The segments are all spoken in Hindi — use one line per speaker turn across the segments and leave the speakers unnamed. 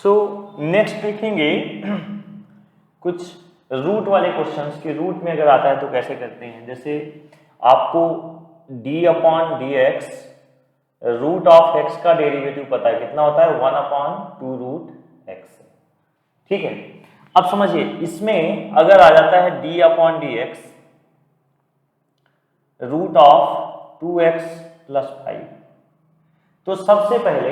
सो नेक्स्ट देखेंगे कुछ रूट वाले क्वेश्चंस के रूट में अगर आता है तो कैसे करते हैं। जैसे आपको d upon D x root of x का डेरिवेटिव पता है, कितना होता है 1/2 रूट एक्स। ठीक है, अब समझिए इसमें अगर आ जाता है d upon D x root of 2x plus 5, तो सबसे पहले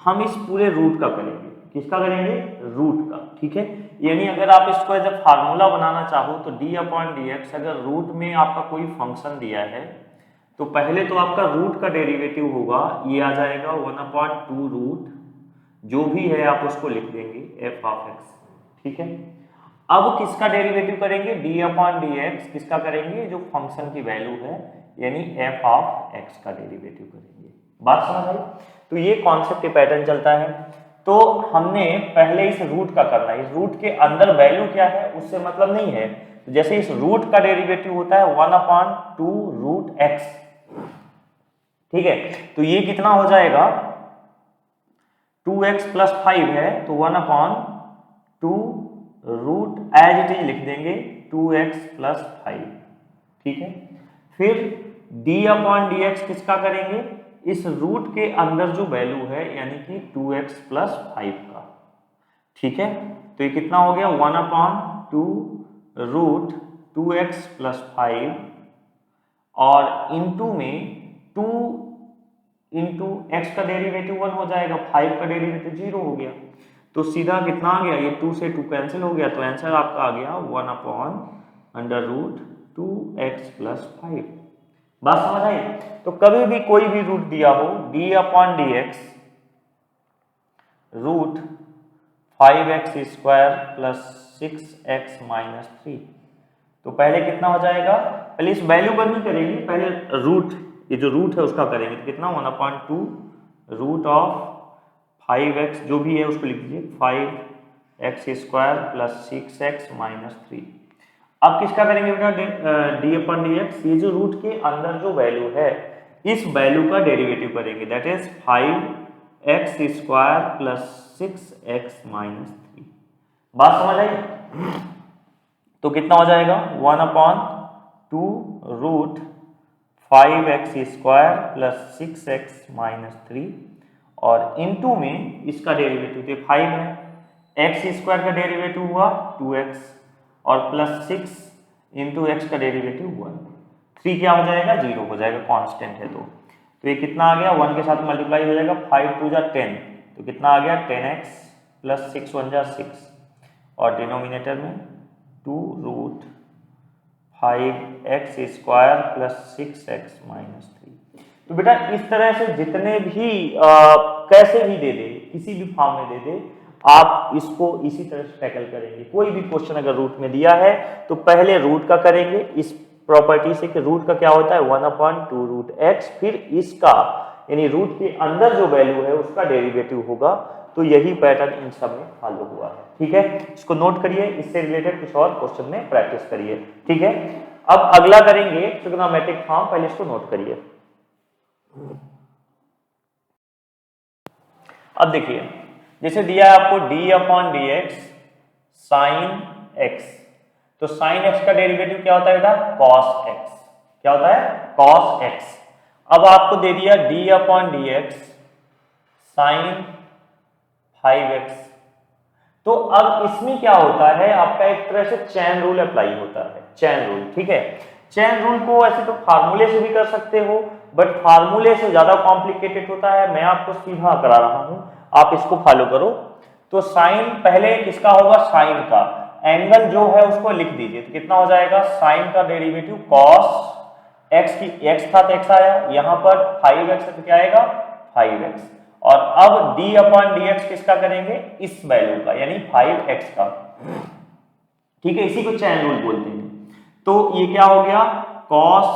हम इस पूरे रूट का करेंगे। किसका करेंगे? रूट का। ठीक है, यानी अगर आप इसको एज ए फार्मूला बनाना चाहो तो डी अपॉन डी एक्स अगर रूट में आपका कोई फंक्शन दिया है तो पहले तो आपका रूट का डेरिवेटिव होगा, ये आ जाएगा 1/2 रूट, जो भी है आप उसको लिख देंगे एफ ऑफ एक्स। ठीक है, अब किसका डेरिवेटिव करेंगे? डी अपॉन डी एक्स किसका करेंगे? जो फंक्शन की वैल्यू है यानी एफ ऑफ एक्स का डेरिवेटिव करेंगे। बात समझ आई? तो ये कॉन्सेप्ट पैटर्न चलता है। तो हमने पहले इस रूट का करना है, इस रूट के अंदर वैल्यू क्या है उससे मतलब नहीं है। तो जैसे इस रूट का डेरिवेटिव होता है 1/2 रूट एक्स। ठीक है, तो ये कितना हो जाएगा? 2x प्लस 5 है तो 1/2 रूट एज इट इज लिख देंगे 2x प्लस 5। ठीक है, फिर d अपॉन डी एक्स किसका करेंगे? इस रूट के अंदर जो वैल्यू है यानी कि 2x प्लस 5 का। ठीक है, तो ये कितना हो गया 1/2 रूट 2x प्लस 5 और इनटू में 2 इंटू एक्स का डेरिवेटिव 1 हो जाएगा, 5 का डेरिवेटिव 0 हो गया, तो सीधा कितना आ गया? ये 2 से 2 कैंसिल हो गया, तो आंसर आपका आ गया 1/√2x प्लस 5। बात समझ आई? तो कभी भी कोई भी रूट दिया हो d upon D x root 5x square plus 6x minus 3, तो पहले कितना हो जाएगा? पहले इस वैल्यू पर नहीं करेंगे, पहले रूट, ये जो रूट है उसका करेंगे। तो कितना 1/2 रूट ऑफ 5x जो भी है उसको लिख दीजिए 5x square plus 6x minus 3। अब किसका करेंगे बेटा? डी अपॉन डी एक्स, ये जो रूट के अंदर जो वैल्यू है इस वैल्यू का डेरिवेटिव करेंगे, that is 5x square plus 6x minus 3। बात समझ आई? तो कितना हो जाएगा 1/2 root 5x square plus 6x minus 3 और इनटू में इसका डेरिवेटिव तो 5 है, x स्क्वायर का डेरिवेटिव हुआ 2x और प्लस 6 इंटू एक्स का डेरिवेटिव 1। 3 क्या हो जाएगा? 0 हो जाएगा, कांस्टेंट है। तो ये कितना आ गया? 1 के साथ मल्टीप्लाई हो जाएगा, 5 2 जा 10, तो कितना आ गया 10x प्लस 6 1 जा 6 और डिनोमिनेटर में 2 root 5x square plus 6x minus 3। तो बेटा इस तरह से जितने भी कैसे भी दे दे, किसी भी फॉर्म में दे दे, आप इसको इसी तरह से टैकल करेंगे। कोई भी क्वेश्चन अगर रूट में दिया है तो पहले रूट का करेंगे इस प्रॉपर्टी से कि रूट का क्या होता है 1/2 रूट एक्स, फिर इसका यानी रूट के अंदर जो वैल्यू है उसका डेरिवेटिव होगा। तो यही पैटर्न इन सब में फॉलो हुआ है। ठीक है, इसको नोट करिए, इससे रिलेटेड कुछ और क्वेश्चन में प्रैक्टिस करिए। ठीक है, अब अगला करेंगे ट्रिग्नोमेट्रिक फॉर्म, पहले इसको नोट करिए। अब देखिए, जैसे दिया है आपको d upon D x sine x, तो साइन एक्स का डेरिवेटिव क्या होता है बेटा? Cos x. क्या होता है? Cos x. अब आपको दे दिया d upon D x sine 5x, तो अब इसमें क्या होता है? आपका एक तरह से चेन रूल अप्लाई होता है, चेन रूल। ठीक है, चेन रूल को ऐसे तो फार्मूले से भी कर सकते हो, बट फार्मूले से ज्यादा कॉम्प्लिकेटेड होता है। मैं आपको सीधा करा रहा हूं, आप इसको फॉलो करो। तो साइन पहले किसका होगा? साइन का। एंगल जो है उसको लिख दीजिए, तो कितना हो जाएगा? साइन का डेरिवेटिव कॉस एक्स की, एक्स था तो एक्स आया, यहां पर 5x है तो क्या आएगा? 5x। और अब d अपॉन डी एक्स किसका करेंगे? इस वैल्यू का यानी 5x का। ठीक है, इसी को चेन रूल बोलते हैं। तो ये क्या हो गया? cos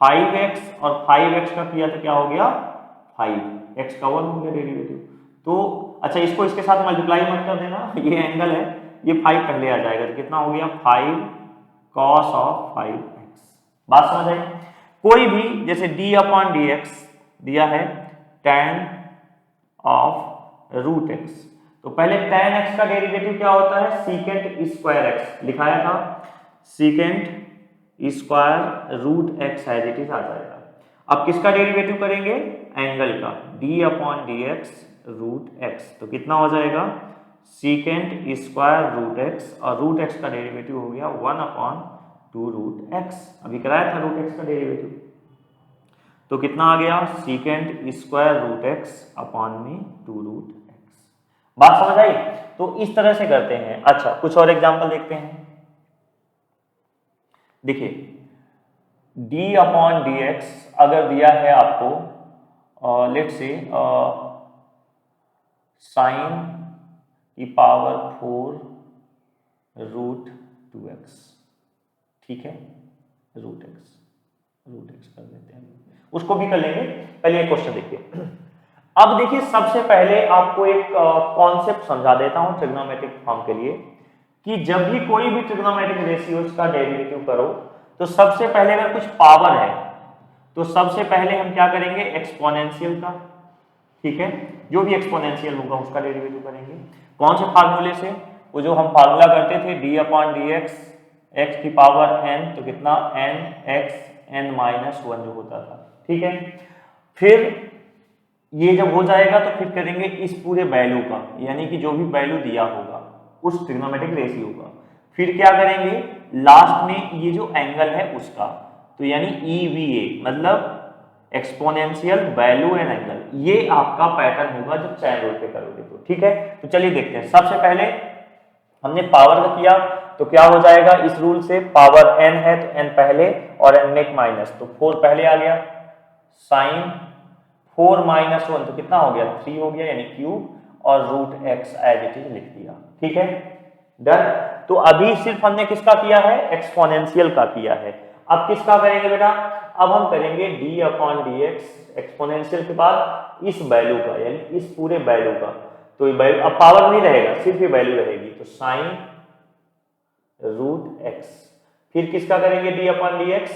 5x और 5x का किया तो क्या हो गया? 5x का 1 हो गया डेरिवेटिव। तो अच्छा, इसको इसके साथ मल्टीप्लाई मत कर देना, ये एंगल है, ये 5 पहले आ जाएगा, तो कितना हो गया? 5 cos ऑफ 5x। बात समझ आई? कोई भी जैसे d अपॉन डी एक्स दिया है tan ऑफ रूट एक्स, तो पहले tan x का डेरिवेटिव क्या होता है, सीकेंट स्क्वायर x लिखाया था, secant square root x as it is आ जाएगा। अब किसका डेरिवेटिव करेंगे, एंगल का, d upon D x root x, तो कितना हो जाएगा सीकेंट स्क्वायर रूट एक्स, और रूट एक्स का डेरिवेटिव हो गया 1 अपॉन 2 रूट एक्स, अभी कराया था रूट एक्स का डेरिवेटिव, तो कितना आ गया secant square root x upon में 2 रूट एक्स। बात समझ आई? तो इस तरह से करते हैं। अच्छा, कुछ और एग्जांपल देखते हैं। देखिए d अपॉन डी एक्स अगर दिया है आपको, लेट से साइन की पावर 4 रूट 2x, ठीक है, रूट एक्स कर देते हैं, उसको भी कर लेंगे। पहले एक क्वेश्चन देखिए। अब देखिए सबसे पहले आपको एक कॉन्सेप्ट समझा देता हूं ट्रिग्नोमेट्रिक फॉर्म के लिए, कि जब भी कोई भी ट्रिग्नोमेट्रिक रेशियोज का डेरिवेटिव करो तो सबसे पहले अगर कुछ पावर है तो सबसे पहले हम क्या करेंगे, एक्सपोनेंशियल का, ठीक है, जो भी एक्सपोनेंशियल होगा उसका डेरिवेटिव करेंगे। कौन से फार्मूले से, वो जो हम फार्मूला करते थे d upon D x, x की पावर n, तो कितना n x n माइनस 1 जो होता था, ठीक है। फिर ये जब हो जाएगा तो फिर करेंगे इस पूरे वैल्यू का, यानी कि जो भी वैल्यू दिया होगा उस ट्रिग्नोमेट्रिक रेशियो का, फिर क्या करेंगे लास्ट में ये जो एंगल है उसका, तो यानी EVA मतलब एक्सपोनेंशियल वैल्यू एंड एंगल, ये आपका पैटर्न होगा जब चैन रूल पे करोगे तो, ठीक है। तो चलिए देखते हैं। सबसे पहले हमने पावर का किया तो क्या हो जाएगा, इस रूल से पावर n है तो n पहले और n में एक माइनस, तो 4 पहले आ गया, साइन 4 माइनस 1 तो कितना हो गया 3 हो गया, यानी क्यूब, और root x as it is लिख दिया, ठीक है, डन। तो अभी सिर्फ हमने किसका किया है, एक्सपोनेंशियल का किया है। अब किसका करेंगे बेटा, अब हम करेंगे d upon D x, exponential के बाद इस वैल्यू का, यानी इस पूरे वैल्यू का, तो ये वैल्यू अब पावर नहीं रहेगा, सिर्फ ये वैल्यू रहेगी, तो साइन रूट एक्स, फिर किसका करेंगे d upon D x,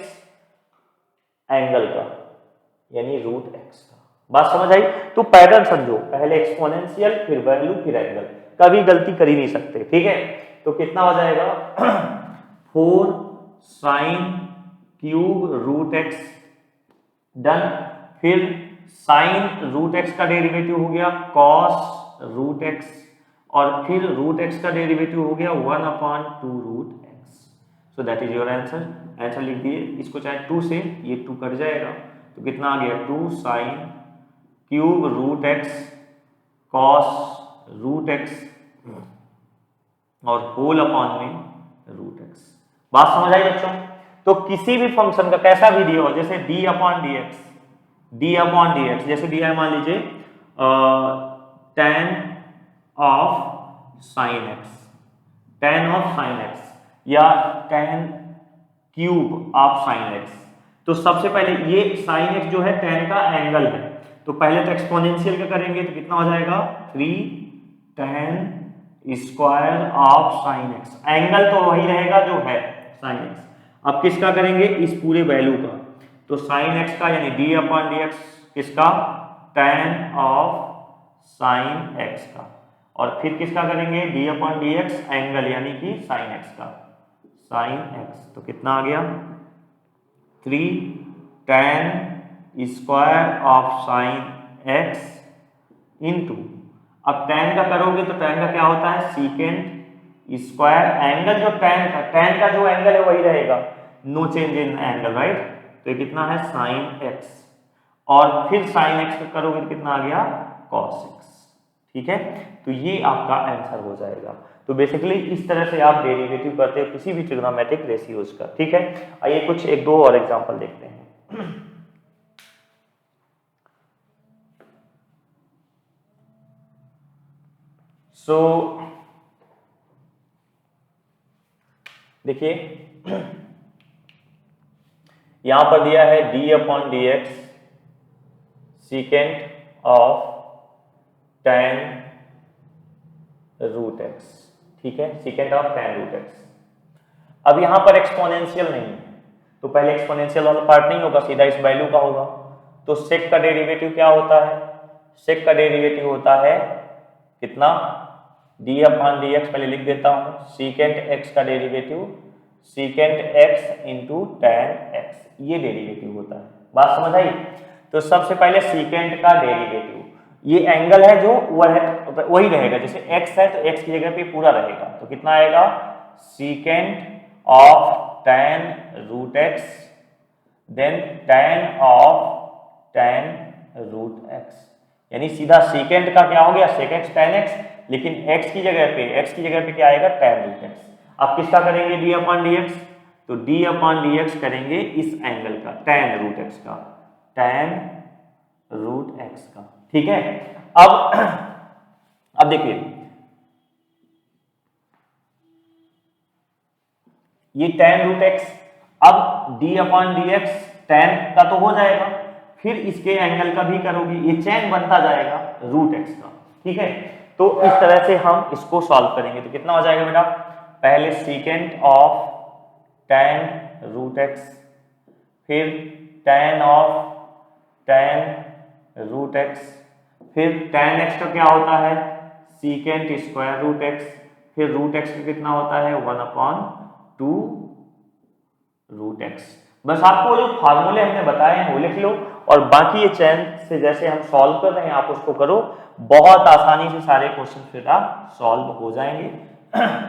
angle का, यानी रूट एक्स का। बात समझ आई? तो पैटर्न समझो, पहले एक्सपोनेंशियल फिर वैल्यू फिर एंगल, कभी गलती कर ही नहीं सकते, ठीक है। तो कितना हो जाएगा 4 sine cube root x, done. फिर साइन रूट एक्स का डेरिवेटिव हो गया कॉस रूट एक्स, और फिर रूट एक्स का डेरिवेटिव हो गया 1 upon 2 root x. So that is your answer. Answer लिख दिए, इसको चाहे 2 से, ये 2 कट जाएगा, तो कितना आ गया 2 sine cube root x cos root x और होल अपॉन में रूट एक्स। बात समझ आई बच्चों? तो किसी भी फंक्शन का कैसा भी दिया हो, जैसे d upon D x, d upon D x, जैसे दिया है मान लीजिए tan of sine x, tan of sine x, या tan cube of sine x, तो सबसे पहले ये साइन एक्स जो है tan का एंगल है, तो पहले तो एक्सपोनेंशियल का करेंगे तो कितना हो जाएगा 3 tan square of sine x, angle तो वही रहेगा जो है साइन एक्स। अब किसका करेंगे, इस पूरे वैल्यू का, तो साइन एक्स का, यानी d अपॉन डी एक्स, किसका tan ऑफ साइन एक्स का, और फिर किसका करेंगे d upon D x, angle यानी कि साइन एक्स का, साइन एक्स, तो कितना आ गया 3 tan square of sine x into, अब tan का करोगे तो tan का क्या होता है सीकेंट स्क्वायर, एंगल जो tan का जो एंगल है वही रहेगा, no change in angle, right. तो ये कितना है साइन एक्स, और फिर साइन एक्स का करोगे तो कितना आ गया कॉस एक्स, ठीक है। तो ये आपका आंसर हो जाएगा। तो बेसिकली इस तरह से आप डेरिवेटिव करते हो किसी भी ट्रिग्नोमेट्रिक रेशियोज का, ठीक है। आइए कुछ एक दो और एग्जांपल देखते हैं। सो देखिए यहां पर दिया है d upon D x secant of tan root x, ठीक है, secant of tan root x. अब यहां पर एक्सपोनेंशियल नहीं है, तो पहले एक्सपोनेंशियल वाला पार्ट नहीं होगा, सीधा इस वैल्यू का होगा। तो सेक का डेरिवेटिव क्या होता है, सेक का डेरिवेटिव होता है कितना डी अपॉन डी एक्स पहले लिख देता हूं, सीकेंट एक्स का derivative secant x into ten x, ये डेरिवेटिव होता है। बात समझ आई? तो सबसे पहले सीकेंट का डेरिवेटिव, ये एंगल है जो वही रहेगा, जैसे x है तो x की जगह पे पूरा रहेगा, तो कितना आएगा secant of ten root x then tan of ten root x, यानी सीधा सीकेंट का क्या हो गया सेकेंट टेन एक्स, लेकिन x की जगह पे क्या आएगा टेन रूट एक्स। अब किसका करेंगे डी अपॉन डी एक्स, तो डी अपॉन डी एक्स करेंगे इस एंगल का टेन रूट एक्स का, टेन रूट एक्स का, ठीक है। अब देखिए ये टेन रूट एक्स, अब D upon D x ten का तो हो जाएगा, फिर इसके एंगल का भी करोगे, ये चेन बनता जाएगा रूट एक्स का, ठीक है। तो इस तरह से हम इसको सॉल्व करेंगे, तो कितना हो जाएगा बेटा, पहले secant of ten root x, फिर tan of ten root x, फिर टेन एक्स का क्या होता है सीकेंट स्क्वायर रूट एक्स, फिर रूट एक्स का कितना होता है one upon two root X. बस आपको जो फार्मूले हमने बताए हैं वो लिख लो, और बाकी ये चेन से जैसे हम सॉल्व कर रहे हैं आप उसको करो, बहुत आसानी से सारे क्वेश्चन फिर आप सॉल्व हो जाएंगे।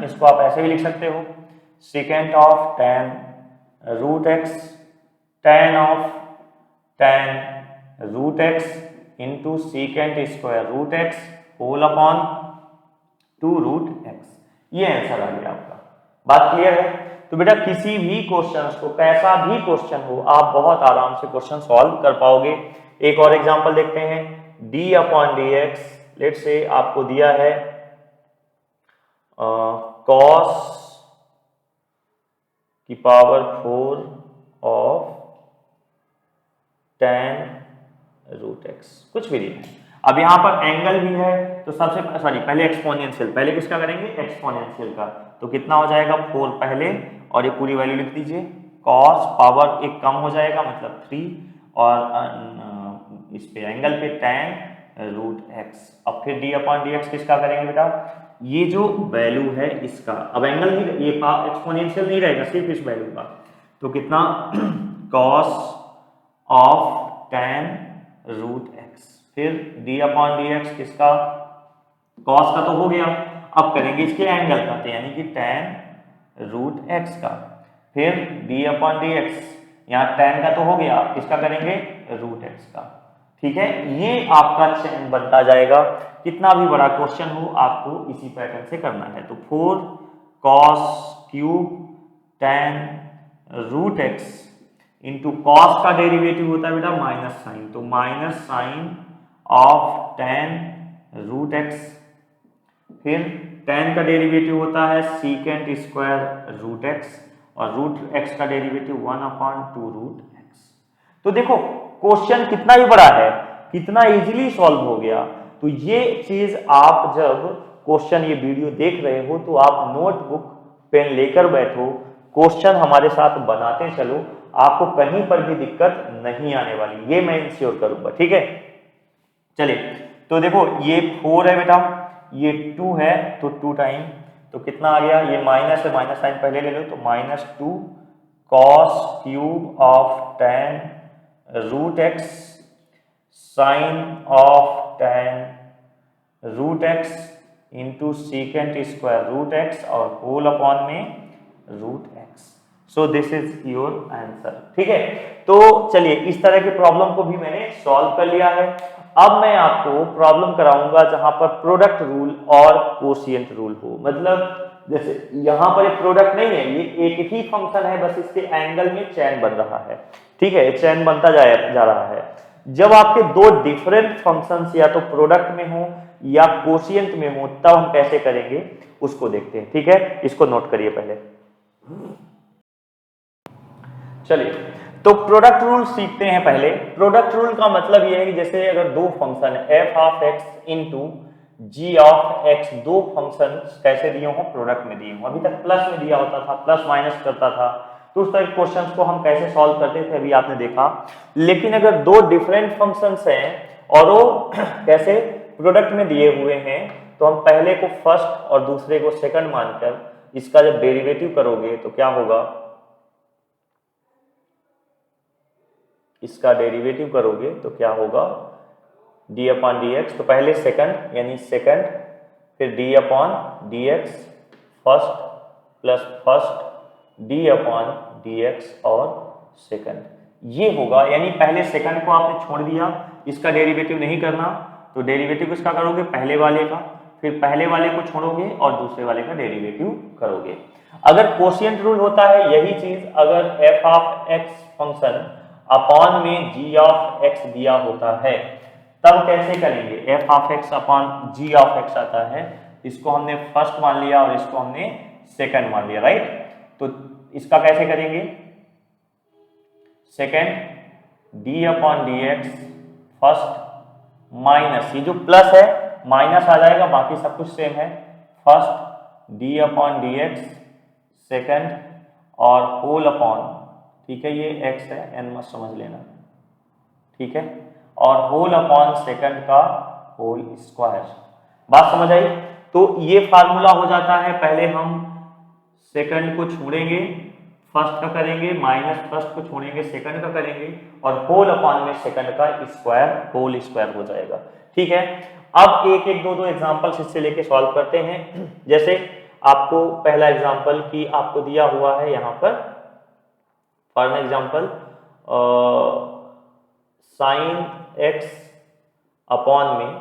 इसको आप ऐसे भी लिख सकते हो, secant of ten root x tan of ten root x into secant square root x whole upon two root x, ये आंसर आ गया आपका। बात क्लियर है? तो बेटा किसी भी क्वेश्चन को, कैसा भी क्वेश्चन हो, आप बहुत आराम से क्वेश्चन सॉल्व कर पाओगे। एक और एग्जांपल देखते हैं, d upon D x, let से आपको दिया है कॉस की power 4 of ten root x, कुछ भी दिया है। अब यहाँ पर एंगल भी है, तो सबसे पहले एक्सपोनेंशियल, पहले किसका करेंगे एक्सपोनेंशियल का, तो कितना हो जाएगा 4 पहले, और ये पूरी वैल्यू लिख दीजिए, कॉस पावर एक कम हो जाएगा मतलब 3, और इस पे एंगल पे टेन रूट एक्स। अब फिर डी अपॉन डी एक्स किसका करेंगे बेटा, ये जो वैल्यू है इसका, अब एंगल नहीं, ये एक्सपोनेंशियल नहीं रहेगा, सिर्फ इस वैल्यू का, तो कितना cos of ten root x, फिर डी अपॉन डी एक्स किसका, कॉस का तो हो गया, अब करेंगे इसके एंगल का, यानी कि टेन रूट एक्स का, फिर डी अपॉन डी एक्स, यहाँ टेन का तो हो गया, किसका करेंगे रूट एक्स का, ठीक है। ये आपका चेन बनता जाएगा, कितना भी बड़ा क्वेश्चन हो आपको इसी पैटर्न से करना है। तो 4 cos cube tan root x into cos का डेरिवेटिव होता है बेटा माइनस साइन, तो minus sine of ten root x, फिर टेन का डेरिवेटिव होता है सीकेंट स्क्वायर रूट एक्स, और रूट एक्स का derivative 1 upon two root x. तो देखो क्वेश्चन कितना ही बड़ा है, कितना इजीली सॉल्व हो गया। तो ये चीज आप जब क्वेश्चन ये वीडियो देख रहे हो तो आप नोटबुक पेन लेकर बैठो, क्वेश्चन हमारे साथ बनाते चलो, आपको कहीं पर भी दिक्कत नहीं आने वाली, ये मैं इंश्योर करूंगा, ठीक है। चलिए तो देखो ये 4 है बेटा, ये 2 है, तो 2 टाइम, तो कितना आ गया, ये माइनस है, माइनस साइन पहले ले लो, तो -2 cos cube of ten root x sine of ten root x into secant square root x और होल अपॉन में root x. So this is your answer, ठीक है। तो चलिए इस तरह के प्रॉब्लम को भी मैंने सॉल्व कर लिया है। अब मैं आपको प्रॉब्लम कराऊंगा जहां पर प्रोडक्ट रूल और कोशिएंट रूल हो, मतलब जैसे यहां पर एक प्रोडक्ट नहीं है, ये एक ही फंक्शन है, बस इसके एंगल में चेन बन रहा है, ठीक है, चेन बनता जा रहा है। जब आपके दो डिफरेंट फंक्शंस या तो प्रोडक्ट में हो या कोशिएंट में हो, तब हम कैसे करेंगे उसको देखते हैं, ठीक है। इसको नोट करिए पहले। चलिए तो प्रोडक्ट रूल सीखते हैं पहले। प्रोडक्ट रूल का मतलब यह है कि जैसे अगर दो function f of x into g of x, दो फंक्शन कैसे दिए हों, प्रोडक्ट में दिए हों। अभी तक प्लस में दिया होता था, प्लस माइनस करता था, तो उस तरह के क्वेश्चंस को हम कैसे सॉल्व करते थे अभी आपने देखा। लेकिन अगर दो डिफरेंट फंक्शंस हैं और वो कैसे प्रोडक्ट में दिए हुए हैं, तो हम पहले को फर्स्ट और दूसरे को सेकंड मानकर इसका जब डेरिवेटिव करोगे तो क्या होगा, इसका डेरिवेटिव करोगे तो क्या होगा, डी अपॉन डी एक्स, तो पहले सेकंड यानी सेकंड, फिर d upon D x first plus first D upon D x और सेकंड, ये होगा। यानी पहले सेकंड को आपने छोड़ दिया, इसका डेरिवेटिव नहीं करना, तो डेरिवेटिव किसका करोगे, पहले वाले का, फिर पहले वाले को छोड़ोगे और दूसरे वाले का डेरिवेटिव करोगे। अगर कोशिएंट रूल होता है यही चीज, अगर F of x function upon में जी ऑफ एक्स दिया होता है तब कैसे करेंगे, f of x upon g of x आता है, इसको हमने फर्स्ट मान लिया और इसको हमने सेकंड मान लिया, राइट। तो इसका कैसे करेंगे, second D upon D x first minus, ये जो प्लस है माइनस आ जाएगा, बाकी सब कुछ सेम है, first D upon D x second और होल अपॉन, ठीक है, ये एक्स है, एन मत समझ लेना, ठीक है, और होल अपॉन सेकंड का होल स्क्वायर। बात समझ आई। तो ये फार्मूला हो जाता है, पहले हम सेकंड को छोड़ेंगे फर्स्ट का करेंगे, माइनस फर्स्ट को छोड़ेंगे सेकंड का करेंगे, और होल अपॉन में सेकंड का स्क्वायर होल स्क्वायर हो जाएगा, ठीक है। अब एक एक दो एग्जांपल्स इससे लेके सॉल्व करते हैं। जैसे आपको पहला एग्जांपल की आपको दिया हुआ है यहाँ पर, for example sine x upon में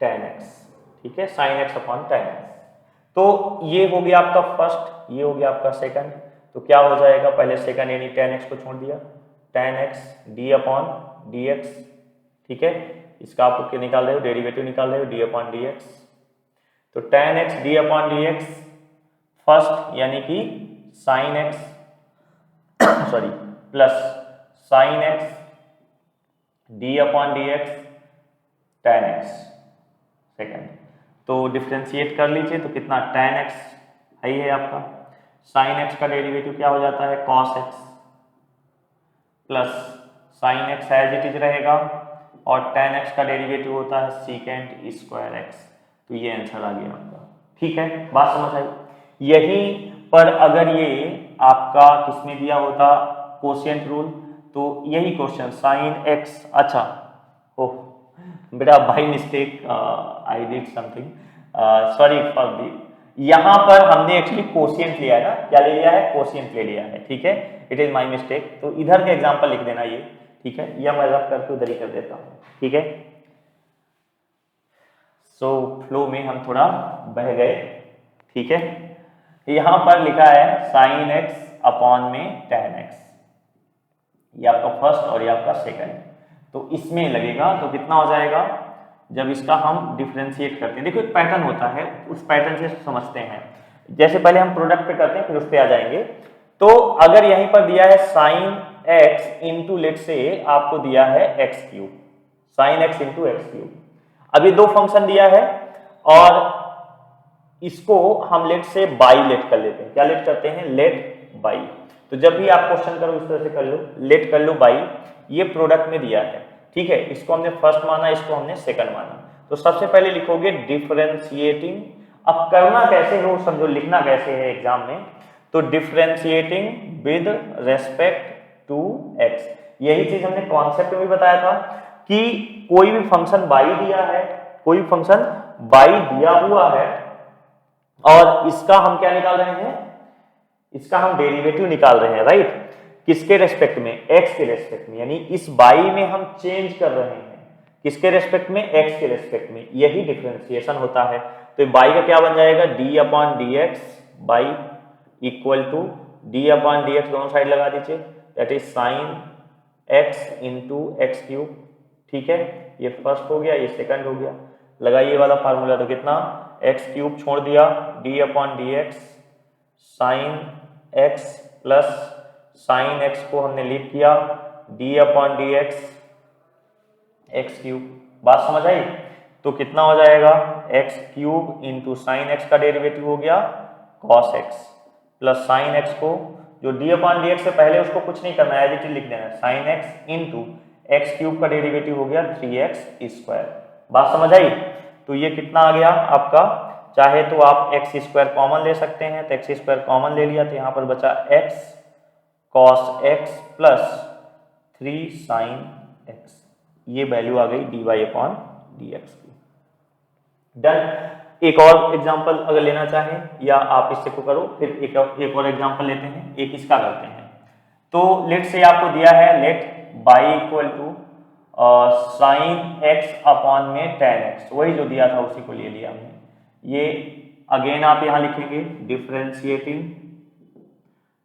टेन एक्स, ठीक है, sine x upon ten x. तो ये हो गया आपका फर्स्ट, ये हो गया आपका सेकंड, तो क्या हो जाएगा, पहले सेकंड यानी टेन एक्स को छोड़ दिया, ten x D upon D x, ठीक है, इसका आप क्या निकाल रहे हो, डेरिवेटिव निकाल रहे हो, डी अपॉन डी एक्स, तो ten x D upon D x first यानी कि sine x sorry plus sine x D upon D x ten x second, तो डिफ्रेंशिएट कर लीजिए, तो कितना टेन एक्स है आपका, साइन एक्स का डेरिवेटिव क्या हो जाता है, cos x plus sine x as it is रहेगा, और टेन एक्स का डेरिवेटिव होता है सीकेंट स्क्वायर एक्स, तो ये आंसर आ गया आपका, ठीक है, बात समझ आई। यही पर अगर ये आपका किसमें दिया होता, कोशिएंट रूल, तो यही क्वेश्चन साइन एक्स, अच्छा ओह बेटा by mistake I did something, sorry for the, यहाँ पर हमने एक्चुअली कोशिएंट लिया है ना, क्या ले लिया है, कोशिएंट ले लिया है, ठीक है, इट इज माय मिस्टेक, तो इधर का एग्जांपल लिख देना ये, ठीक है, या मैं रब करके उधर ही कर देता हूँ, ठीक है। सो फ्लो में हम थोड़ा बह गए, ठीक है, यहां पर लिखा है साइन एक्स अपॉन में टेन एक्स, ये आपका फर्स्ट और ये आपका सेकंड, तो इसमें लगेगा, तो कितना हो जाएगा, जब इसका हम डिफरेंशिएट करते हैं, देखो एक पैटर्न होता है, उस पैटर्न से समझते हैं, जैसे पहले हम प्रोडक्ट पे करते हैं फिर उस पे आ जाएंगे। तो अगर यहीं पर दिया है साइन एक्स इंटू लेट से आपको दिया है x cube, sign x into x cube, अभी दो फंक्शन दिया है और इसको हम लेट से बाई लेट कर लेते हैं, क्या लेट करते हैं, लेट बाई, तो जब भी आप क्वेश्चन करो इस तरह से कर लो, लेट कर लो बाई, ये प्रोडक्ट में दिया है, ठीक है, इसको हमने फर्स्ट माना, इसको हमने सेकंड माना, तो सबसे पहले लिखोगे डिफरेंशिएटिंग, अब करना कैसे हो समझो, लिखना कैसे है एग्जाम में, तो differentiating with respect to x, यही चीज हमने कॉन्सेप्ट में भी बताया था कि कोई भी फंक्शन बाई दिया है, कोई भी फंक्शन बाई दिया हुआ है और इसका हम क्या निकाल रहे हैं, इसका हम डेरिवेटिव निकाल रहे हैं, राइट, किसके रेस्पेक्ट में, एक्स के रेस्पेक्ट में, यानी इस बाई में हम चेंज कर रहे हैं, किसके रेस्पेक्ट में, एक्स के रेस्पेक्ट में, यही डिफरेंशिएशन होता है। तो बाई का क्या बन जाएगा, d upon D x by equal to d upon D x, दोनों साइड लगा दीजिए, that is sine x into x cube, ठीक है, ये फर्स्ट हो गया, ये सेकंड हो गया, लगाइए वाला फार्मूला, तो कितना, एक्स क्यूब छोड़ दिया, D upon D x sine x plus sine x को हमने लिख किया D upon D x x cube, बात समझ आई। तो कितना हो जाएगा, x cube into sine x का डेरिवेटिव हो गया cos x plus sine x को जो डी अपॉन डी एक्स से पहले उसको कुछ नहीं करना है, एज इट इज लिख देना, sign x into x cube का डेरिवेटिव हो गया 3x²। बात समझ आई? तो ये कितना आ गया आपका, चाहे तो आप x² कॉमन ले सकते हैं, तो x² कॉमन ले लिया तो यहाँ पर बचा x cos x plus 3 sin x। ये वैल्यू आ गई dy/dx की। डन। एक और एग्जांपल अगर लेना चाहें या आप इससे को करो, फिर एक और एग्जांपल लेते हैं, एक इसका करते हैं। तो लेट से आपको दिया है let y equal to sine x upon में tan x, वही जो दिया था उसी को ले लिया हमने। ये अगेन आप यहाँ लिखेंगे differentiating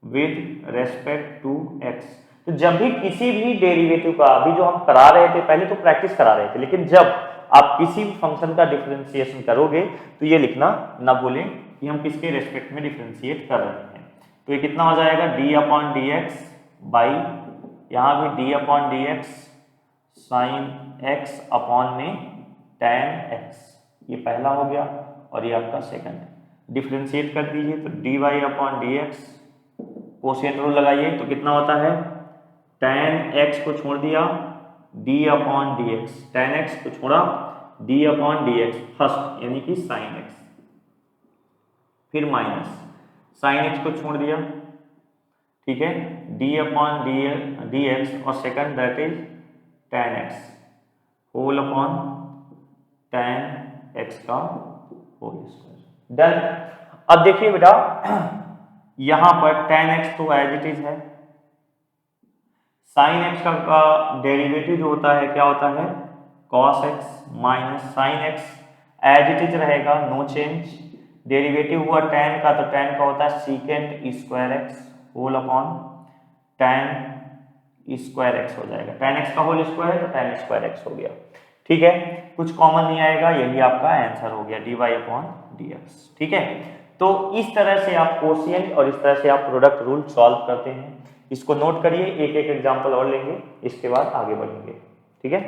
with respect to x। तो जब भी किसी भी डेरिवेटिव का, अभी जो हम करा रहे थे पहले तो प्रैक्टिस करा रहे थे, लेकिन जब आप किसी भी फंक्शन का डिफरेंशिएशन करोगे तो ये लिखना ना भूलें कि हम किसके रेस्पेक्ट में डिफरेंशिएट कर रहे हैं। तो ये कितना हो जाएगा d/dx बाई, यहाँ भी d/dx साइन x अपॉन में tan x। ये पहला हो गया और ये आपका सेकंड। डिफरेंशिएट कर दीजिए तो dy/dx, कोशिएंट रूल लगाइए तो कितना होता है, tan x को छोड़ दिया d/dx, tan x को छोड़ा d/dx फर्स्ट यानी कि sin x, फिर माइनस sin x को छोड़ दिया, ठीक है, d/dx और second that is tan x whole upon tan x का होल स्क्वायर। डन। अब देखिए बेटा यहां पर tan x तो एज इट इज है, sin x का डेरिवेटिव जो होता है क्या होता है, cos x minus sin x as it is रहेगा, नो चेंज। डेरिवेटिव हुआ tan का, तो tan का होता है secant square x whole upon tan square x हो जाएगा। tan x का होल स्क्वायर तो tan स्क्वायर x हो गया, ठीक है, कुछ कॉमन नहीं आएगा, यही आपका आंसर हो गया dy/dx। ठीक है, तो इस तरह से आप कोशिएंट और इस तरह से आप प्रोडक्ट रूल सॉल्व करते हैं। इसको नोट करिए, एक एक एग्जांपल और लेंगे, इसके बाद आगे बढ़ेंगे, ठीक है।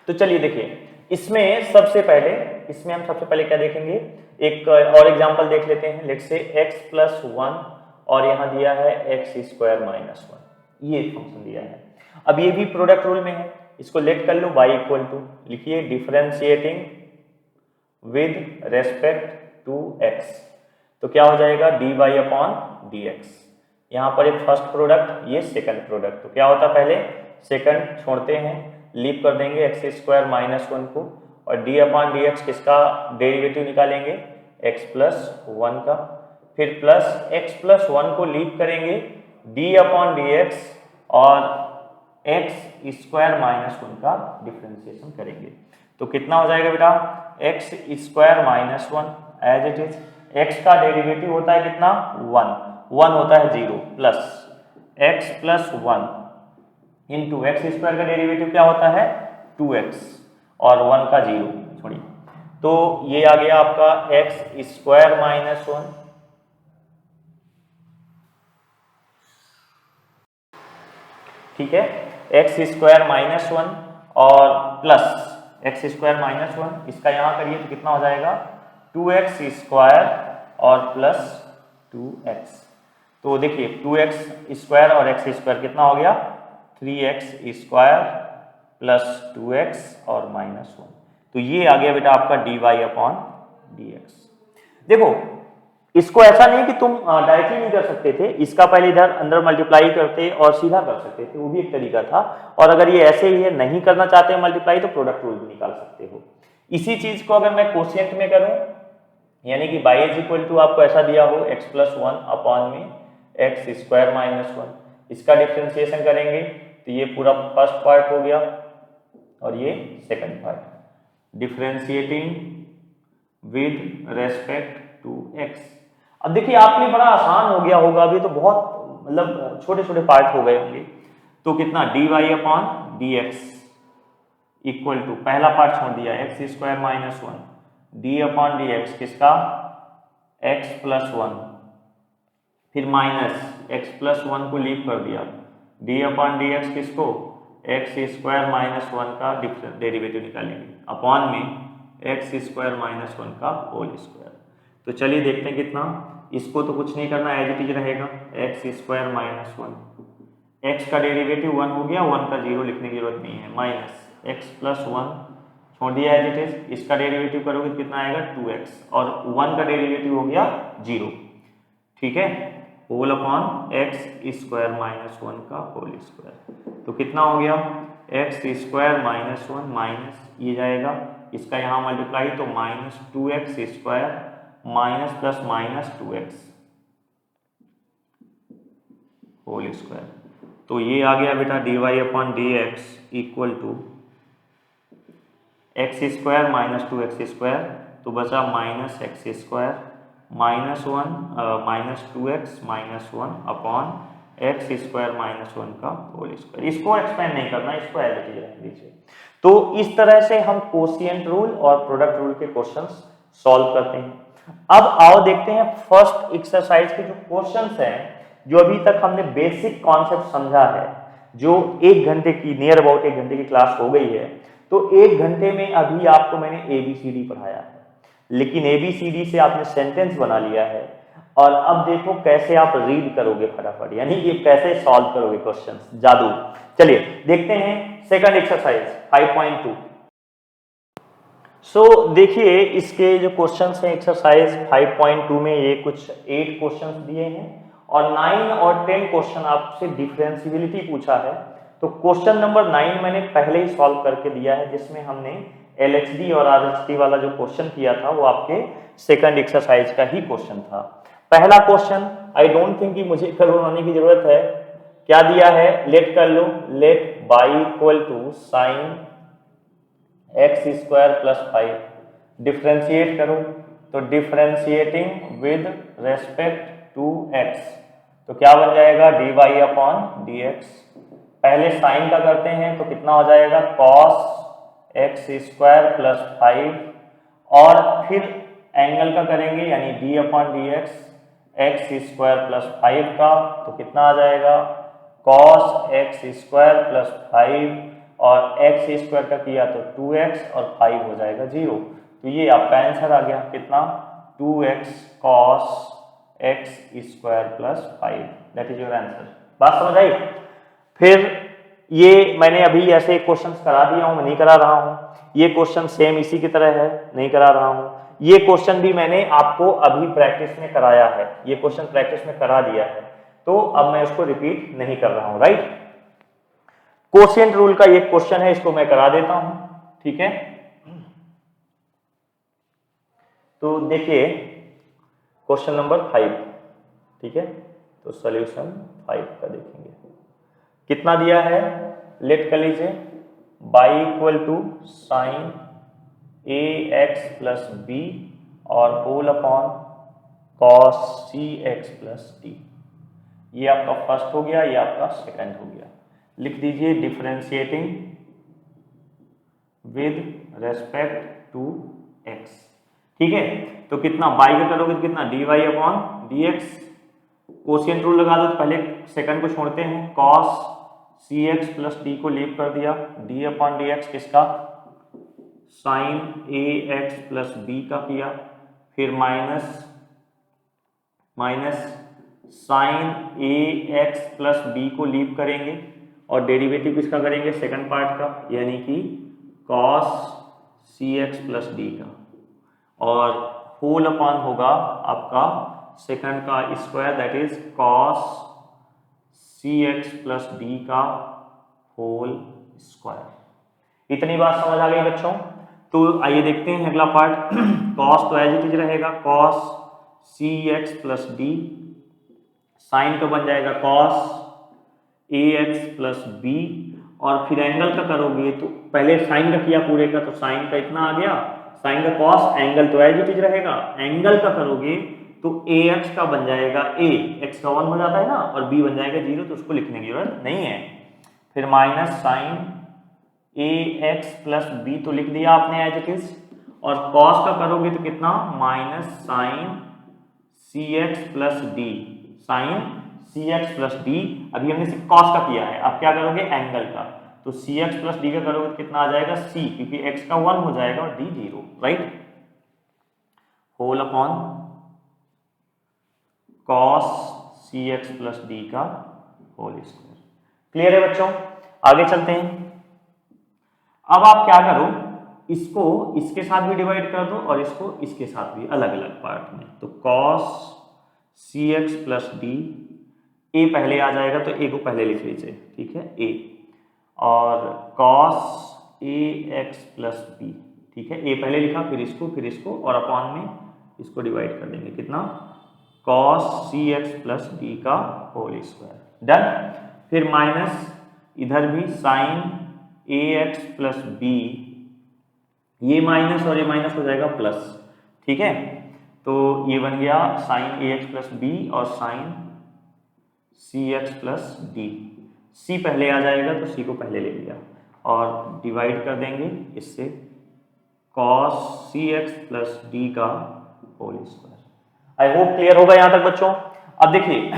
तो चलिए देखिए, इसमें हम सबसे पहले क्या देखेंगे, एक और एग्जांपल देख लेते हैं। लेट्स से x+1 और यहाँ दिया है x²-1, ये फंक्शन दिया है। अब ये भी प्रोडक्ट रूल में है, इसको लेट कर लो, y इक्वल टू लिखिए differentiating with respect to x, तो क्या हो जाएगा dy/dx। यहाँ पर एक फर्स्ट प्रोडक्ट, ये सेकंड प्रोडक्ट, तो क्या होता है पहले सेकंड छोड़ते हैं, लीव कर देंगे x²-1 को, और d/dx किसका डेरिवेटिव निकालेंगे, x+1 का, फिर प्लस x+1 को लीव करेंगे d/dx और x²-1 का डिफरेंशिएशन करेंगे, तो कितना हो जाएगा बेटा x²-1 as it is. x का डेरिवेटिव होता है कितना 1 होता है 0, प्लस x+1 इंटू x² का डेरिवेटिव क्या होता है 2x और 1 का 0 छोड़िए, तो ये आ गया आपका x²-1, ठीक है, x²-1 और प्लस x²-1, इसका यहाँ करिए तो कितना हो जाएगा 2x² और प्लस 2x। तो देखिए 2x² और x² कितना हो गया 3x² प्लस 2x और -1, तो ये आ गया बेटा आपका dy/dx। देखो इसको ऐसा नहीं कि तुम डायरेक्टली नहीं कर सकते थे, इसका पहले इधर अंदर मल्टीप्लाई करते और सीधा कर सकते थे, वो भी एक तरीका था। और अगर ये ऐसे ही है, नहीं करना चाहते मल्टीप्लाई, तो प्रोडक्ट रूल भी निकाल सकते हो। इसी चीज को अगर मैं कोशिएंट में करूं, यानी कि y इज इक्वल टू आपको ऐसा दिया हो x+1 अपॉन में x²-1, इसका डिफरेंशिएशन करेंगे तो ये पूरा फर्स्ट पार्ट हो गया और ये second part, differentiating with respect to x। अब देखिए आपने बड़ा आसान हो गया होगा, अभी तो बहुत मतलब छोटे छोटे पार्ट हो गए होंगे, तो कितना dy/dx इक्वल टू पहला पार्ट छोड़ दिया x²-1, d/dx किसका x+1, फिर माइनस x+1 को लीव कर दिया, d/dx किसको x²-1 का डेरिवेटिव निकालेंगे अपॉन में x²-1 का होल स्क्वायर। तो चलिए देखते हैं कितना, इसको तो कुछ नहीं करना, एज इट इज रहेगा x²-1 x का डेरिवेटिव 1 हो गया, 1 का 0 लिखने की जरूरत नहीं है, माइनस x प्लस 1 छोड़ दिया एज इट इज। इसका डेरिवेटिव करोगे तो कितना आएगा 2x, और 1 का डेरिवेटिव हो गया 0, ठीक है, whole upon x square minus 1 का होल स्क्वायर। तो कितना हो गया एक्स स्क्वायर माइनस 1 माइनस ये जाएगा, इसका यहाँ मल्टीप्लाई तो minus 2x square minus plus minus 2x whole square. तो ये आ गया बेटा dy upon D x equal to x square minus 2x square, तो बचा minus x square minus 1 minus 2x minus 1 upon x square minus 1 का होल स्क्वायर। इसको एक्सपेंड नहीं करना, इसको एज इट इज रख दीजिए। तो इस तरह से हम कोशिएंट रूल और प्रोडक्ट रूल के क्वेश्चंस सॉल्व करते हैं। अब आओ देखते हैं फर्स्ट एक्सरसाइज के जो क्वेश्चंस हैं, जो अभी तक हमने बेसिक कॉन्सेप्ट समझा है, जो 1 घंटे की नियर अबाउट 1 घंटे की क्लास हो गई है, तो 1 घंटे में अभी आपको मैंने ABCD पढ़ाया है, लेकिन ABCD से आपने सेंटेंस बना लिया है, और अब देखो कैसे आप रीड करोगे फटाफट, यानी ये कैसे सॉल्व करोगे क्वेश्चंस, जादू। चलिए देखते हैं सेकंड एक्सरसाइज 5.2। सो देखिए इसके जो क्वेश्चंस हैं एक्सरसाइज 5.2 में, ये कुछ 8 क्वेश्चंस दिए हैं और 9 और 10 क्वेश्चन आपसे डिफरेंशियबिलिटी पूछा है। तो क्वेश्चन नंबर 9 मैंने पहले ही सॉल्व करके दिया है, जिसमें हमने LHD और RHD वाला जो क्वेश्चन किया था वो आपके सेकंड एक्सरसाइज का ही क्वेश्चन था। पहला क्वेश्चन आई डोंट थिंक कि मुझे करवाने की जरूरत है, क्या दिया है, लेट कर लो, let y equal to sine X square plus 5, differentiate करो, तो differentiating with respect to x, तो क्या बन जाएगा dy अपॉन डी एक्स। पहले साइन का करते हैं तो कितना हो जाएगा cos एक्स स्क्वायर प्लस 5, और फिर एंगल का करेंगे यानी d upon D x square plus 5 का, तो कितना आ जाएगा cos एक्स स्क्वायर प्लस 5, और एक्स स्क्वायर का किया तो 2x और 5 हो जाएगा 0। तो ये आपका आंसर आ गया कितना 2x cos x square plus 5, that is your answer. बात समझ आई। फिर ये मैंने अभी ऐसे क्वेश्चंस करा दिया हूं, मैं नहीं करा रहा हूं, ये क्वेश्चन सेम इसी की तरह है, नहीं करा रहा हूं। ये क्वेश्चन भी मैंने आपको अभी प्रैक्टिस में कराया है, ये क्वेश्चन प्रैक्टिस में करा दिया है, तो अब मैं इसको रिपीट नहीं कर रहा हूं, राइट। कोशिएंट रूल का ये क्वेश्चन है, इसको मैं करा देता हूं, ठीक है। तो देखिए क्वेश्चन नंबर 5, ठीक है, तो सॉल्यूशन 5 का देखेंगे। कितना दिया है, लेट कर लीजिए y equal to sine a x plus b और whole upon cos c x plus d. ये आपका फर्स्ट हो गया, ये आपका सेकंड हो गया। लिख दीजिए differentiating with respect to x, ठीक है। तो कितना y का करोगे तो कितना dy upon D x, quotient rule लगा दो, तो पहले सेकंड को छोड़ते हैं, cos c x plus D को लीव कर दिया, d अपॉन डी एक्स किसका sign a x plus B का किया, फिर minus sign a x plus B को लीव करेंगे, और डेरिवेटिव किसका करेंगे सेकंड पार्ट का, यानी कि cos c x plus d का, और होल अपॉन होगा आपका सेकंड का square, that is cos c x plus d का होल स्क्वायर। इतनी बात समझ आ गई बच्चों। तो आइए देखते हैं अगला पार्ट। cos तो एज इट इज रहेगा cos c x plus D, sign का बन जाएगा cos ए एक्स प्लस बी, और फिर एंगल का करोगे तो पहले साइन का किया पूरे का, तो साइन का इतना आ गया, साइन का cos, एंगल तो एज इट इज रहेगा, एंगल का करोगे तो ए एक्स का बन जाएगा a, x का 1 हो जाता है ना, और b बन जाएगा 0, तो उसको लिखने की जरूरत नहीं है। फिर minus sign a x plus B तो लिख दिया आपने एज इट इज, और cos का करोगे तो कितना माइनस साइन सी एक्स प्लस डी, साइन सी एक्स प्लस डी, अभी हमने सिर्फ cos का किया है, अब क्या करोगे एंगल का, तो सी एक्स प्लस डी का करोगे तो कितना आ जाएगा c, क्योंकि x का 1 हो जाएगा और d 0, right, whole upon cos c x plus d का होल स्क्वायर। क्लियर है बच्चों? आगे चलते हैं। अब आप क्या करो, इसको इसके साथ भी डिवाइड कर दो और इसको इसके साथ भी, अलग अलग पार्ट में। तो cos cx प्लस डी, ए पहले आ जाएगा तो ए को पहले लिख लीजिए, ठीक है, ए, और cos ax प्लस बी, ठीक है, ए पहले लिखा, फिर इसको और अपॉन में इसको डिवाइड कर देंगे, कितना, cos cx प्लस डी का होल स्क्वायर, डन। फिर माइनस इधर भी sin ax प्लस बी, ये माइनस और ये माइनस हो जाएगा प्लस, ठीक है, तो ये बन गया sin ax प्लस बी और sin cx plus D, c पहले आ जाएगा तो c को पहले ले लिया और डिवाइड कर देंगे इससे cos cx प्लस डी का whole square. I hope clear होगा यहां तक बच्चों। अब देखिए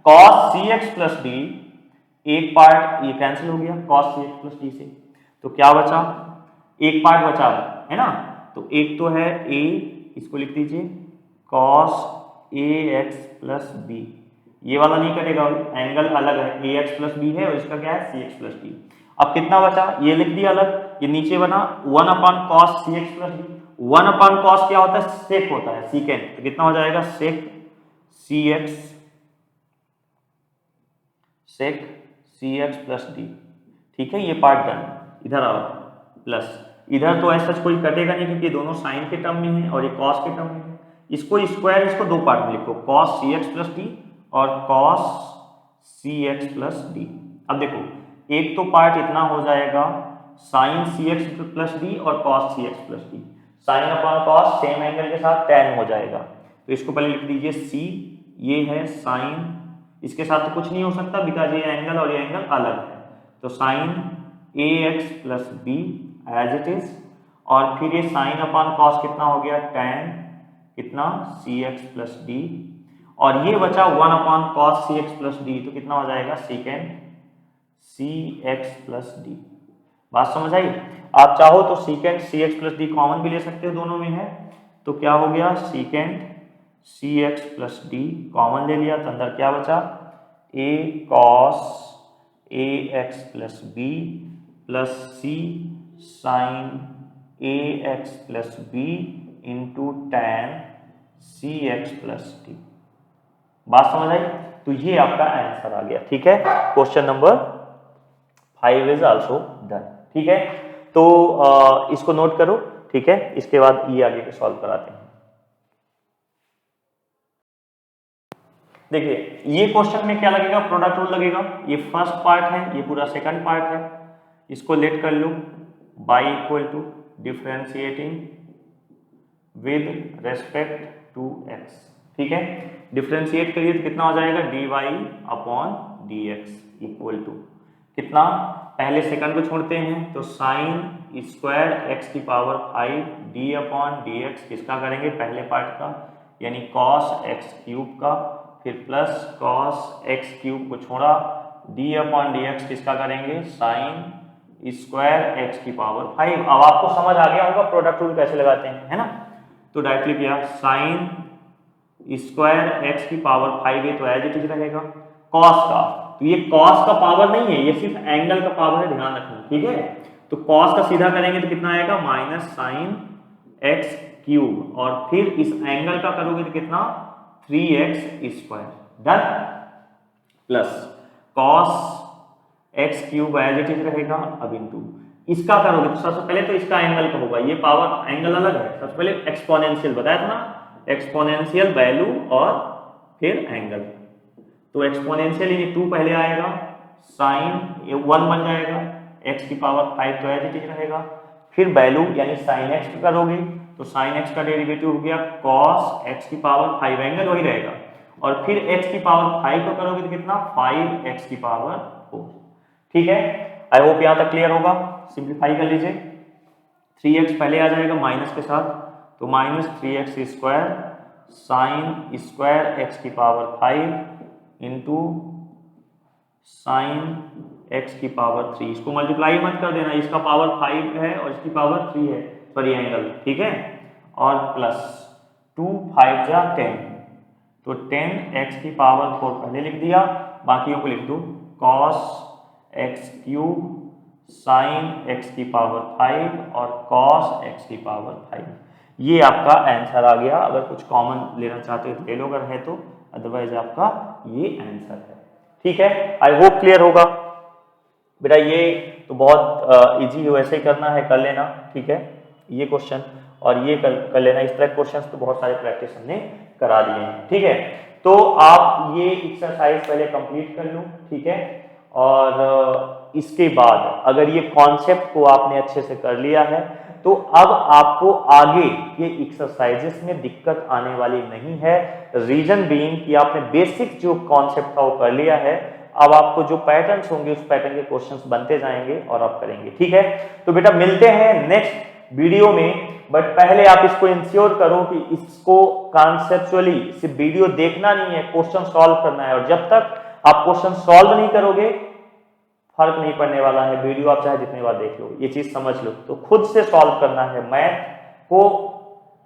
cos cx प्लस डी, एक पार्ट ये कैंसिल हो गया cos cx प्लस डी से, तो क्या बचा, एक पार्ट बचा है ना, तो एक तो है a, इसको लिख दीजिए cos ax प्लस बी, ये वाला नहीं कटेगा, एंगल अलग है, ax प्लस बी है और इसका क्या है cx प्लस डी। अब कितना बचा, ये लिख दिया अलग, ये नीचे बना 1 upon cos cx plus D, 1 upon cos क्या होता है, सेक होता है, सीकेंट, तो कितना हो जाएगा सेक cx प्लस डी, ठीक है, ये पार्ट डन। इधर आओ, प्लस इधर तो ऐसा कोई कटेगा नहीं क्योंकि दोनों साइन के टर्म में है और ये कॉस के टर्म में है, इसको स्क्वायर, इसको दो पार्ट में लिखो, cos cx प्लस डी और cos cx प्लस डी। अब देखो एक तो पार्ट इतना हो जाएगा sin cx प्लस डी और cos cx plus D, sine upon cos same angle के साथ tan हो जाएगा, तो इसको पहले लिख दीजिए c, ये है साइन, इसके साथ तो कुछ नहीं हो सकता बिकॉज ये एंगल और ये एंगल अलग है, तो sine ax plus b as it is, और फिर ये साइन अपॉन कॉस कितना हो गया tan, कितना cx प्लस डी, और ये बचा 1 upon cos cx plus D, तो कितना हो जाएगा सीकेंट cx प्लस डी। बात समझ आई? आप चाहो तो secant cx plus d common भी ले सकते हो, दोनों में है, तो क्या हो गया secant cx plus d common ले लिया, तो अंदर क्या बचा a cos ax plus b plus c sine ax plus b into tan cx plus d. बात समझ आई? तो ये आपका आंसर आ गया, ठीक है, question number 5 is also done, ठीक है, तो इसको नोट करो, ठीक है, इसके बाद ये आगे के सॉल्व कराते हैं। देखिए ये क्वेश्चन में क्या लगेगा, प्रोडक्ट रूल लगेगा, ये फर्स्ट पार्ट है, ये पूरा सेकंड पार्ट है, इसको लेट कर लो, by equal to differentiating with respect to x, ठीक है, डिफरेंशिएट करिए तो कितना हो जाएगा dy upon dx equal to कितना, पहले सेकंड को छोड़ते हैं तो साइन स्क्वायर x की पावर 5 d अपॉन dx, किसका करेंगे पहले पार्ट का, यानी cos x क्यूब का, फिर प्लस cos x क्यूब को छोड़ा d अपॉन dx, किसका करेंगे साइन स्क्वायर x की पावर 5। अब आपको समझ आ गया होगा प्रोडक्ट रूल कैसे लगाते हैं, है ना, तो डायरेक्टली किया साइन स्क्वायर x की पावर 5 है तो एज इट इज रहेगा, cos का, तो ये cos का पावर नहीं है, ये सिर्फ एंगल का पावर है, ध्यान रखना, ठीक है, तो cos का सीधा करेंगे तो कितना आएगा माइनस साइन x क्यूब, और फिर इस एंगल का करोगे तो कितना 3x square, done, plus cos x cube as it is रहेगा, अब इनटू इसका करोगे तो सबसे पहले तो इसका एंगल का होगा, ये पावर एंगल अलग है, सबसे पहले एक्सपोनेंशियल बताया था ना, एक्सपोनेंशियल वैल्यू और फिर एंगल, तो एक्सपोनेंशियल ये 2 पहले आएगा, साइन ये 1 बन जाएगा, x की पावर 5 तो एज इट इज रहेगा, फिर वैल्यू यानी साइन x का करोगे तो साइन x का डेरिवेटिव हो गया cos x की पावर 5, एंगल वही रहेगा, और फिर x की पावर 5 को करोगे तो कितना 5x की पावर 4, ठीक है, आई होप यहां तक क्लियर होगा। सिंप्लीफाई कर लीजिए, 3x पहले आ जाएगा माइनस के साथ, तो minus 3x square sine square x की पावर 5 इंटू साइन x की पावर 3, इसको मल्टीप्लाई मत कर देना, इसका पावर 5 है और इसकी पावर 3 है, सॉरी एंगल, ठीक है, और प्लस 2 5 जा 10, तो 10x की पावर 4 पहले लिख दिया, बाकियों को लिख दो cos x cube sine x की पावर 5 और कॉस एक्स की पावर 5। ये आपका आंसर आ गया। अगर कुछ कॉमन लेना चाहते हो तो ले लो अगर है तो, अदरवाइज आपका ये आंसर है। ठीक है, आई होप क्लियर होगा बेटा। ये तो बहुत इजी है, वैसे ही करना है, कर लेना। ठीक है, ये क्वेश्चन और ये कर लेना। इस तरह क्वेश्चंस तो बहुत सारे प्रैक्टिस हमने करा दिए हैं। ठीक है, तो आप ये एक्सरसाइज पहले कंप्लीट कर लो। ठीक है, और इसके बाद अगर ये कॉन्सेप्ट को आपने अच्छे से कर लिया है तो अब आपको आगे ये एक्सरसाइजेस में दिक्कत आने वाली नहीं है। रीजन बीइंग कि आपने बेसिक जो कॉन्सेप्ट था वो कर लिया है। अब आपको जो पैटर्न्स होंगे उस पैटर्न के क्वेश्चंस बनते जाएंगे और आप करेंगे। ठीक है, तो बेटा मिलते हैं नेक्स्ट वीडियो में। बट पहले आप इसको इंश्योर करो कि इसको कॉन्सेप्चुअली सिर्फ वीडियो देखना नहीं है, क्वेश्चन सॉल्व करना है। और जब तक आप क्वेश्चन सॉल्व नहीं करोगे फर्क नहीं पड़ने वाला है। वीडियो आप चाहे जितनी बार देख लो, ये चीज समझ लो। तो खुद से सॉल्व करना है, मैथ को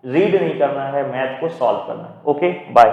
रीड नहीं करना है, मैथ को सॉल्व करना है। Okay, bye.